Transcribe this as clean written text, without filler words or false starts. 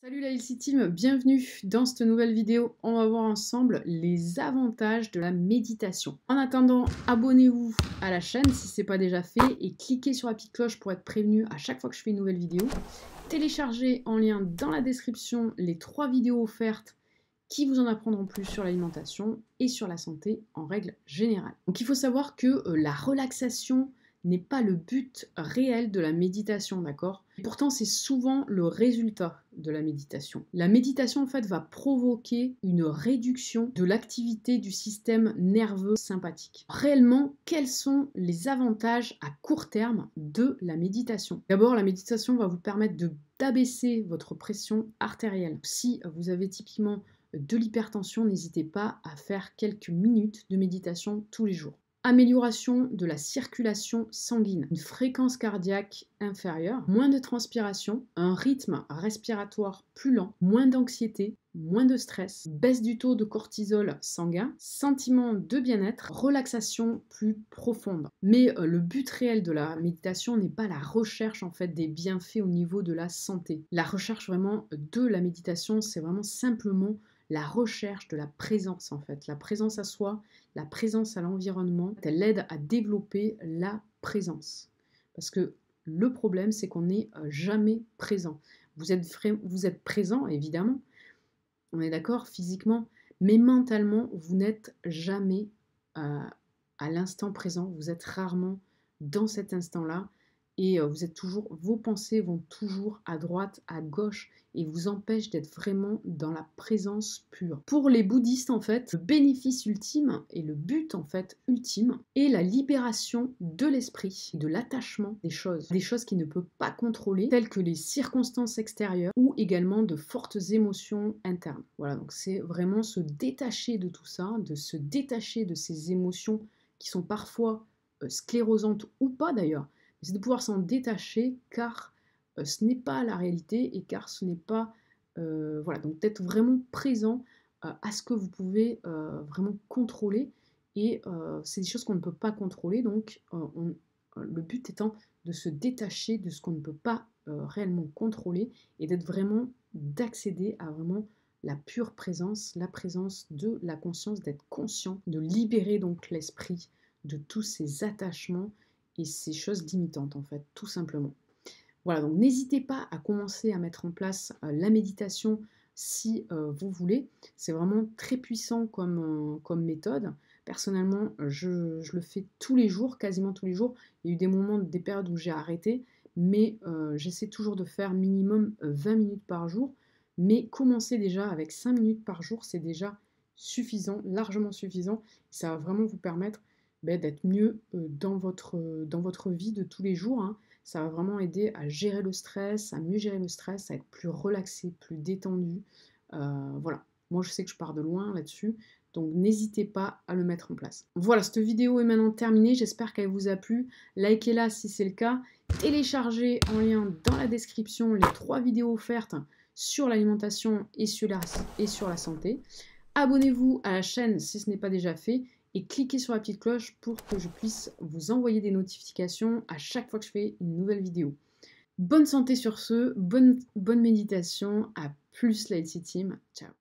Salut la LC Team, bienvenue dans cette nouvelle vidéo. On va voir ensemble les avantages de la méditation. En attendant, abonnez-vous à la chaîne si ce n'est pas déjà fait et cliquez sur la petite cloche pour être prévenu à chaque fois que je fais une nouvelle vidéo. Téléchargez en lien dans la description les 3 vidéos offertes qui vous en apprendront plus sur l'alimentation et sur la santé en règle générale. Donc il faut savoir que la relaxation n'est pas le but réel de la méditation, d'accord? Pourtant, c'est souvent le résultat de la méditation. La méditation, en fait, va provoquer une réduction de l'activité du système nerveux sympathique. Réellement, quels sont les avantages à court terme de la méditation? D'abord, la méditation va vous permettre d'abaisser votre pression artérielle. Si vous avez typiquement de l'hypertension, n'hésitez pas à faire quelques minutes de méditation tous les jours. Amélioration de la circulation sanguine, une fréquence cardiaque inférieure, moins de transpiration, un rythme respiratoire plus lent, moins d'anxiété, moins de stress, baisse du taux de cortisol sanguin, sentiment de bien-être, relaxation plus profonde. Mais le but réel de la méditation n'est pas la recherche en fait des bienfaits au niveau de la santé. La recherche vraiment de la méditation, c'est vraiment simplement la recherche de la présence en fait, la présence à soi, la présence à l'environnement, elle aide à développer la présence. Parce que le problème, c'est qu'on n'est jamais présent. Vous êtes présent, évidemment, on est d'accord, physiquement, mais mentalement, vous n'êtes jamais à l'instant présent, vous êtes rarement dans cet instant-là, et vous êtes toujours, vos pensées vont toujours à droite, à gauche, et vous empêchent d'être vraiment dans la présence pure. Pour les bouddhistes, en fait, le bénéfice ultime et le but, en fait, ultime est la libération de l'esprit, de l'attachement des choses qu'il ne peut pas contrôler, telles que les circonstances extérieures ou également de fortes émotions internes. Voilà, donc c'est vraiment se détacher de tout ça, de se détacher de ces émotions qui sont parfois sclérosantes ou pas d'ailleurs, c'est de pouvoir s'en détacher car ce n'est pas la réalité et car ce n'est pas... voilà, donc d'être vraiment présent à ce que vous pouvez vraiment contrôler et c'est des choses qu'on ne peut pas contrôler, donc le but étant de se détacher de ce qu'on ne peut pas réellement contrôler et d'être vraiment, d'accéder à vraiment la pure présence, la présence de la conscience, d'être conscient, de libérer donc l'esprit de tous ces attachements et ces choses limitantes en fait, tout simplement. Voilà, donc n'hésitez pas à commencer à mettre en place la méditation si vous voulez. C'est vraiment très puissant comme méthode. Personnellement, je le fais tous les jours, quasiment tous les jours. Il y a eu des moments, des périodes où j'ai arrêté, mais j'essaie toujours de faire minimum 20 minutes par jour. Mais commencer déjà avec 5 minutes par jour, c'est déjà suffisant, largement suffisant. Ça va vraiment vous permettre d'être mieux dans votre vie de tous les jours, hein. Ça va vraiment aider à gérer le stress, à mieux gérer le stress, à être plus relaxé, plus détendu. Voilà, moi je sais que je pars de loin là-dessus, donc n'hésitez pas à le mettre en place. Voilà, cette vidéo est maintenant terminée, j'espère qu'elle vous a plu. Likez-la si c'est le cas. Téléchargez en lien dans la description les 3 vidéos offertes sur l'alimentation et sur la santé. Abonnez-vous à la chaîne si ce n'est pas déjà fait et cliquez sur la petite cloche pour que je puisse vous envoyer des notifications à chaque fois que je fais une nouvelle vidéo. Bonne santé sur ce, bonne méditation, à plus la LC Team, ciao.